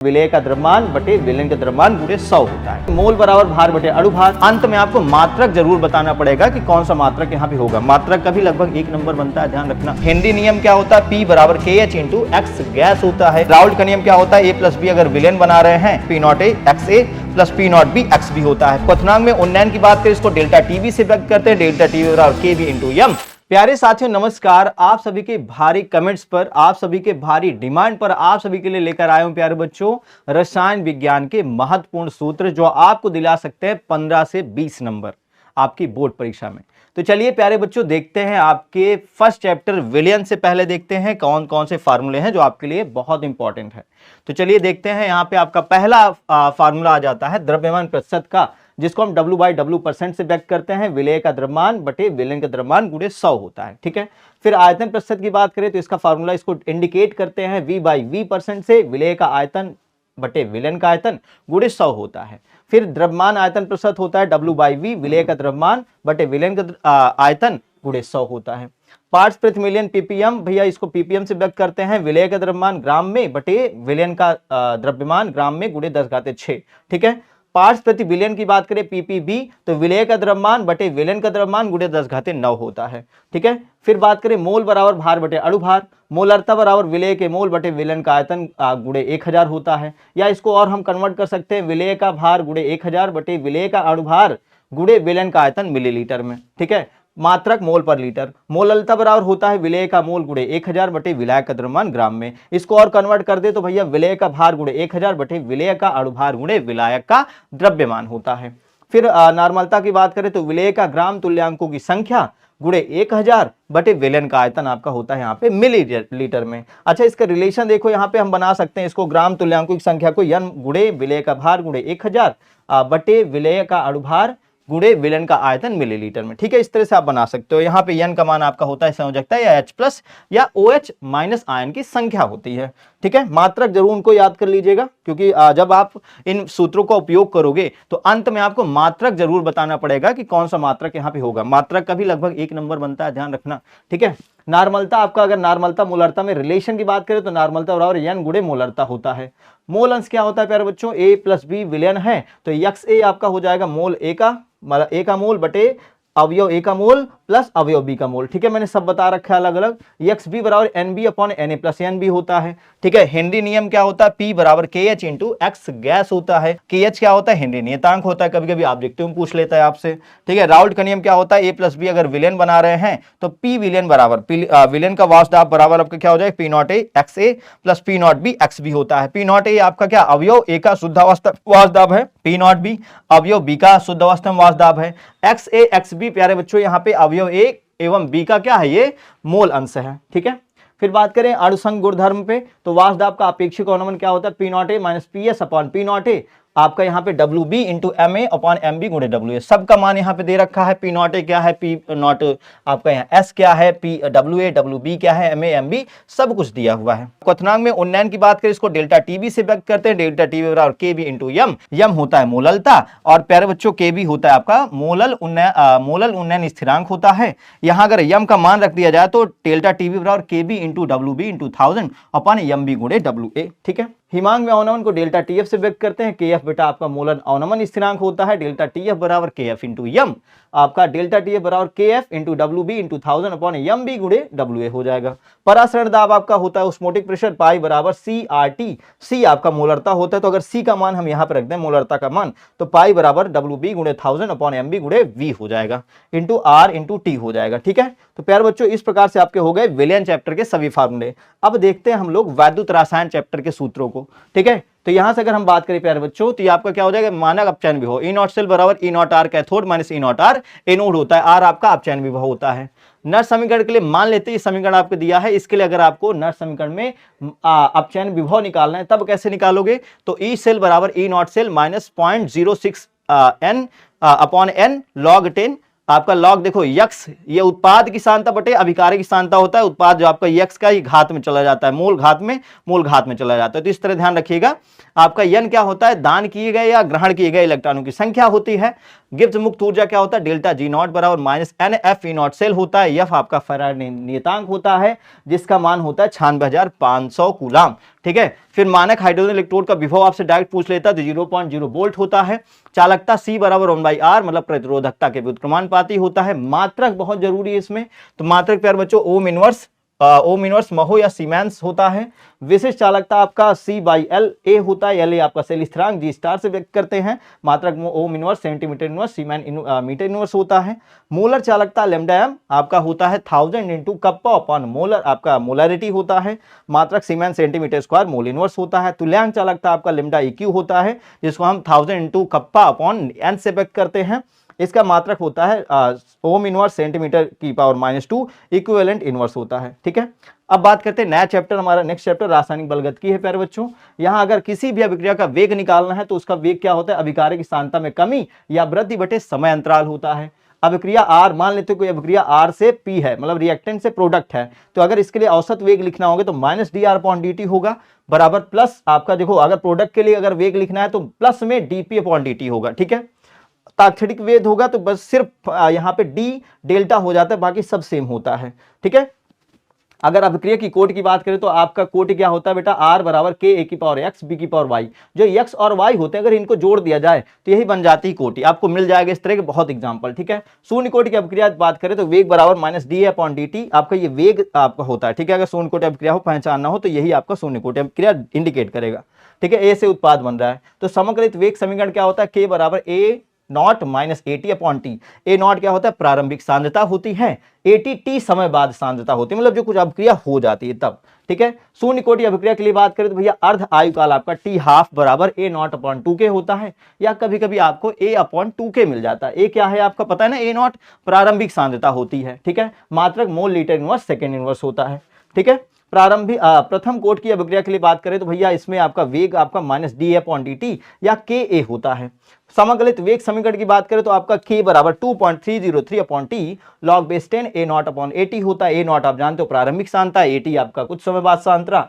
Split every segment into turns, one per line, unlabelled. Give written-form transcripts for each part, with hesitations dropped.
विलेय का द्रव्यमान बटे विलयन का द्रव्यमान गुणे 100 होता है। मोल बराबर भार बटे अणुभार। अंत में आपको मात्रक जरूर बताना पड़ेगा कि कौन सा मात्रक यहाँ पे होगा। मात्रक का भी लगभग 1 नंबर बनता है, ध्यान रखना। हेनरी नियम क्या होता है? P बराबर KH इंटू X गैस होता है। राउल्ट का नियम क्या होता है? A प्लस बी अगर विलयन बना रहे हैं P not A XA plus P not B X भी होता है। क्वथनांक में उन्नयन की बात करें इसको डेल्टा TB से व्यक्त करते हैं। डेल्टा TB बराबर KB इंटू M। प्यारे साथियों नमस्कार, आप सभी के भारी कमेंट्स पर, आप सभी के भारी डिमांड पर आप सभी के लिए लेकर आए हूं प्यारे बच्चों रसायन विज्ञान के महत्वपूर्ण सूत्र जो आपको दिला सकते हैं 15 से 20 नंबर आपकी बोर्ड परीक्षा में। तो चलिए प्यारे बच्चों देखते हैं आपके फर्स्ट चैप्टर विलयन से पहले देखते हैं कौन कौन से फार्मूले हैं जो आपके लिए बहुत इंपॉर्टेंट है। तो चलिए देखते हैं। यहाँ पे आपका पहला फार्मूला आ जाता है द्रव्यमान प्रतिशत का, जिसको हम W/W% से व्यक्त करते हैं। विलेय का द्रव्यमान बटे विलयन का द्रव्यमान गुणे 100 होता है, ठीक है। फिर आयतन प्रतिशत की बात करें तो इसका फार्मूला इसको इंडिकेट करते हैं V/V% से। विलेय का आयतन बटे विलयन का आयतन गुणे 100 होता है। फिर द्रव्यमान आयतन प्रतिशत होता है W/V, विलेय का द्रव्यमान बटे विलयन का आयतन गुणे 100 होता है। पार्ट्स प्रति मिलियन ppm, भैया इसको ppm से व्यक्त करते हैं। विलेय का द्रव्यमान ग्राम में बटे विलयन का द्रव्यमान ग्राम में गुणे 10⁻6, ठीक है। पार्ट्स प्रति बिलियन की बात करें ppb, तो विलेय का द्रव्यमान बटे विलयन का द्रव्यमान गुणे 10⁹ होता है, ठीक है। फिर बात करें मोल बराबर भार बटे अणुभार। मोलरता बराबर विलेय के मोल बटे विलयन का आयतन गुणे 1000 होता है। या इसको और हम कन्वर्ट कर सकते हैं, विलेय का भार गुणे 1000 बटे विलेय का अणुभार गुणे विलयन का आयतन मिलीलीटर में, ठीक है। मात्रक मोल पर लीटर। मोललता बराबर होता है विलेय का मोल गुणे 1000 बटे विलायक का द्रव्यमान ग्राम में। इसको और कन्वर्ट कर दे तो भैया विलेय का भार गुणे 1000 बटे विलेय का अणुभार गुणे विलायक का द्रव्यमान होता है। फिर नॉर्मलता की बात करें तो विलेय का ग्राम तुल्यांकों की संख्या गुणे 1000 बटे विलयन का आयतन आपका होता है यहाँ पे मिलीलीटर में। अच्छा, इसका रिलेशन देखो, यहाँ पे हम बना सकते हैं इसको ग्राम तुल्यांकों की संख्या को n गुणे विलेय का भार गुणे 1000 बटे विलेय का अणुभार गुणे विलयन का आयतन मिलीलीटर में, ठीक है। इस तरह से आप बना सकते हो। यहाँ पे n का मान आपका होता है संयोजकता या H प्लस या OH माइनस आयन की संख्या होती है, ठीक है। मात्रक जरूर उनको याद कर लीजिएगा, क्योंकि जब आप इन सूत्रों का उपयोग करोगे तो अंत में आपको मात्रक जरूर बताना पड़ेगा कि कौन सा मात्रक यहाँ पे होगा। मात्रक का भी लगभग 1 नंबर बनता है, ध्यान रखना, ठीक है। नॉर्मलता आपका, अगर नॉर्मलता मोलरता में रिलेशन की बात करें तो नॉर्मलता बराबर n गुणे मोलरता होता है। मोल अंश क्या होता है प्यारे बच्चों? A प्लस बी विलयन है तो XA आपका हो जाएगा मोल A का, मतलब A का मोल बटे अवयव A का मोल प्लस अवयव B का मोल, ठीक है। मैंने सब बता रखा है अलग अलग। XB बराबर NB upon Na plus NB होता है, ठीक है। हेनरी नियम क्या होता है? P बराबर KH इंटू X गैस होता है। KH क्या होता है? हेनरी नियतांक होता है, कभी कभी ऑब्जेक्टिव में पूछ लेता है आपसे, ठीक है। राउल्ट का नियम क्या होता है? A प्लस बी अगर विलयन बना रहे हैं तो P विलयन बराबर विलयन का वाष्प दाब बराबर आपका क्या हो जाएगा? P not A XA plus P not B X भी होता है। P नॉट A आपका क्या अवयव A का शुद्धावस्था वाष्प दाब है, P नॉट B अवयव B का शुद्धावस्था वाष्प दाब है। XA XB प्यारे बच्चों यहाँ पे अवयव A एवं B का क्या है? ये मोल अंश है, ठीक है। फिर बात करें अणुसंघ गुणधर्म पे तो वाष्प दाब का अपेक्षिक अवनमन क्या होता है? P not A minus PS upon P not A आपका यहाँ पे WB into MA upon MB गुणे WA। सबका मान यहाँ पे दे रखा है। P नॉट A क्या है, P नॉट आपका यहाँ S क्या है, P WA WB क्या है, MA MB सब कुछ दिया हुआ है। क्वथनांक में उन्नयन की बात करें इसको डेल्टा TB से व्यक्त करते हैं। डेल्टा TB बराबर KB इंटू M। M होता है मोललता और प्यारे बच्चों KB होता है आपका मोलल उन्नयन स्थिरांक होता है। यहाँ अगर M का मान रख दिया जाए तो डेल्टा TB बराबर KB into WB into 1000 upon MB गुणे WA, ठीक है। हिमांक में अवनमन को डेल्टा TF से व्यक्त करते हैं। KF बेटा आपका मोलन अवनमन स्थिरांक होता है। डेल्टा TF बराबर KF इंटू M, आपका डेल्टा TF बराबर KF into WB into 1000 upon MB गुणे WA हो जाएगा। परासरण दाब आपका होता है उस्मोटिक प्रेशर पाई बराबर CRT। C आपका मोलरता होता है, तो अगर C का मान हम यहाँ पर रख दें मोलरता का मान तो पाई बराबर WB गुणे 1000 अपॉन MB गुणे V हो जाएगा इंटू R इंटू T हो जाएगा, ठीक है। तो प्यारे बच्चों इस प्रकार से आपके हो गए विलयन चैप्टर के सभी फार्मूले। अब देखते हैं हम लोग वैद्युत रसायन चैप्टर के सूत्रों को, ठीक है। तो यहां से अगर हम बात करें प्यारे बच्चों तो ये आपका क्या हो जाएगा? मानक अपचयन विभव E नॉट सेल बराबर E not R cathode minus E not R anode होता है। R आपका अपचयन विभव होता है। नर समीकरण के लिए मान लेते हैं समीकरण आपको दिया है, इसके लिए अगर आपको नर समीकरण में अपचयन विभव निकालना है तब कैसे निकालोगे? तो E सेल बराबर E nought cell minus 0.06 n upon n log 10 आपका लॉग देखो यक्स, ये उत्पाद की सांद्रता बटे अभिकारक की सांद्रता होता है। उत्पाद जो आपका यक्स का ही घात में चला जाता है, मोल घात में चला जाता है। तो इस तरह ध्यान रखिएगा। आपका यन क्या होता है, दान किए गए या ग्रहण किए गए इलेक्ट्रॉनों की संख्या होती है। गिब्स मुक्त ऊर्जा क्या होता है, डेल्टा जी नॉट बराबर minus n F E nought cell होता है। एफ आपका फैराडे नियतांक होता है जिसका मान होता है 96,500 कूलाम। ठीक है, फिर मानक हाइड्रोजन इलेक्ट्रोड का विभव आपसे डायरेक्ट पूछ लेता है तो 0.0 वोल्ट होता है। चालकता C बराबर 1/R मतलब प्रतिरोधकता के व्युत्क्रमानुपाती होता है। मात्रक बहुत जरूरी है इसमें, तो मात्रक प्यार बच्चों ओम इनवर्स महो या सीमेंस होता है। विशिष्ट चालकता आपका C/L होता है। L आपका सेल स्थिरांक G स्टार से व्यक्त करते हैं। मात्रक ओम इनवर्स सेंटीमीटर इनवर्स, सीमेन मीटर इनवर्स होता है। मोलर चालकता λm आपका होता है 1000 इंटू कप्पा अपॉन मोलर, आपका मोलरिटी होता है। मात्रक सीमेन सेंटीमीटर स्क्वायर मोल इनवर्स होता है। तुल्यांक चालकता आपका λEq होता है जिसको हम 1000 इंटू कप्पा अपॉन n से व्यक्त करते हैं। इसका मात्रक होता है ओम इनवर्स सेंटीमीटर की पावर -2 इक्विवेलेंट इनवर्स होता है। ठीक है, अब बात करते हैं नया चैप्टर, हमारा नेक्स्ट चैप्टर रासायनिक बलगतिकी है प्यारे बच्चों। यहाँ अगर किसी भी अभिक्रिया का वेग निकालना है तो उसका वेग क्या होता है, अभिकारक की सांद्रता में कमी या वृद्धि बटे समय अंतराल होता है। अभिक्रिया R, मान लेते हो कोई अभिक्रिया R से P है, मतलब रिएक्टेंट से प्रोडक्ट है, तो अगर इसके लिए औसत वेग लिखना होगा तो -dr/dt होगा बराबर प्लस आपका देखो, अगर प्रोडक्ट के लिए अगर वेग लिखना है तो प्लस में dp/dt होगा। ठीक है, तात्क्षणिक वेग होगा तो बस सिर्फ यहाँ पे d डेल्टा हो जाता है, बाकी सब सेम होता है। ठीक है, अगर अभिक्रिया की कोटि की बात करें तो आपका कोटि क्या होता है बेटा, R बराबर K A की पावर x B की पावर y। जो x और y होते हैं अगर इनको जोड़ दिया जाए तो यही बन जाती है कोटि। आपको मिल जाएगा इस तरह के बहुत एग्जांपल। ठीक है, शून्य कोटि की अभिक्रिया बात करें तो वेग बराबर -dA/dt आपका ये वेग आपका होता है। ठीक है, अगर शून्य कोटि अभिक्रिया हो पहचानना हो तो यही आपका शून्य कोटि अभिक्रिया इंडिकेट करेगा। ठीक है, A से उत्पाद बन रहा है तो समग्रित वेग समीकरण क्या होता है, K बराबर A not minus AT/T। A not क्या होता है, प्रारंभिक सांद्रता होती है, AT T समय बाद सांद्रता होती है, मतलब जो कुछ अभिक्रिया हो जाती है तब। ठीक है, शून्य कोटि अभिक्रिया के लिए बात करें तो भैया अर्ध आयु काल आपका T½ बराबर A0/2K होता है, या कभी कभी आपको A/2K मिल जाता है। A क्या है आपका पता है ना, A0 प्रारंभिक सांद्रता होती है। ठीक है, मात्रक mole litre inverse second inverse होता है। ठीक है, प्रारंभिक प्रथम कोटि की अभिक्रिया के लिए बात करें तो भैया इसमें आपका वेग आपका -dA/dt या Ka होता है। समग्रित वेग समीकरण की बात करें तो आपका K बराबर 2.303/T log बेस 10 A0/AT होता है। A0 आप जानते हो प्रारंभिक सांद्रता, AT आपका कुछ समय बाद सांद्रता,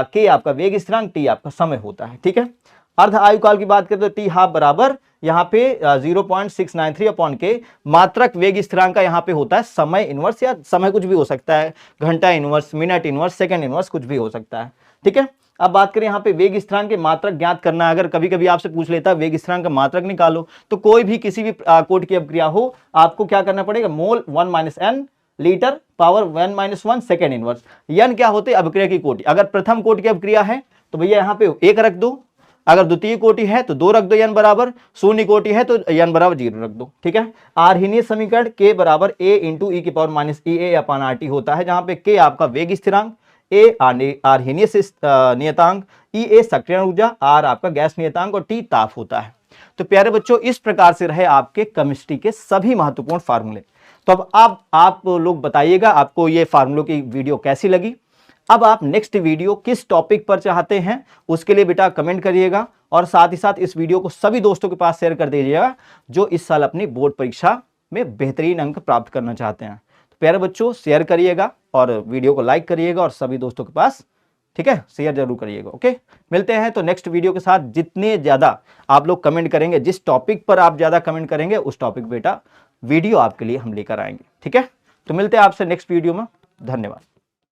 K आपका वेग स्थिरांक, T आपका समय होता है। ठीक है, अर्ध आयु काल की बात करें तो T½ बराबर यहाँ पे 0.693/K मात्रक वेग स्थिरांक का यहाँ पे होता है समय इनवर्स, या समय कुछ भी हो सकता है, घंटा inverse, minute inverse, second inverse, कुछ भी हो सकता है। ठीक है, अब बात करें यहाँ पे वेग स्थिरांक के मात्रक ज्ञात करना है। अगर कभी कभी आपसे पूछ लेता है वेग स्थिरांक का मात्रक निकालो, तो कोई भी किसी भी कोटि की अभिक्रिया हो आपको क्या करना पड़ेगा, mole 1 - n litre power 1 - 1 second inverse. यन क्या होते हैं अभिक्रिया की कोटि। अगर प्रथम कोटि की अभिक्रिया है तो भैया यहाँ पे 1 रख दो, अगर द्वितीय कोटि है तो 2 रख दो, n बराबर, शून्य कोटि है तो n बराबर 0 रख दो। ठीक है, आर्हिनीय समीकरण K बराबर A इंटू E की पावर -EA/RT होता है, जहां पे K आपका वेग स्थिरांक, A आर्हिनीय नियतांक, EA सक्रियण ऊर्जा, R आपका गैस नियतांक और T ताप होता है। तो प्यारे बच्चों इस प्रकार से रहे आपके केमिस्ट्री के सभी महत्वपूर्ण फार्मूले। तो अब आप लोग बताइएगा आपको ये फार्मूलों की वीडियो कैसी लगी। अब आप नेक्स्ट वीडियो किस टॉपिक पर चाहते हैं उसके लिए बेटा कमेंट करिएगा, और साथ ही साथ इस वीडियो को सभी दोस्तों के पास शेयर कर दीजिएगा जो इस साल अपनी बोर्ड परीक्षा में बेहतरीन अंक प्राप्त करना चाहते हैं। तो प्यारे बच्चों शेयर करिएगा और वीडियो को लाइक करिएगा और सभी दोस्तों के पास, ठीक है, शेयर जरूर करिएगा। ओके, मिलते हैं तो नेक्स्ट वीडियो के साथ। जितने ज्यादा आप लोग कमेंट करेंगे, जिस टॉपिक पर आप ज्यादा कमेंट करेंगे उस टॉपिक बेटा वीडियो आपके लिए हम लेकर आएंगे। ठीक है, तो मिलते हैं आपसे नेक्स्ट वीडियो में। धन्यवाद।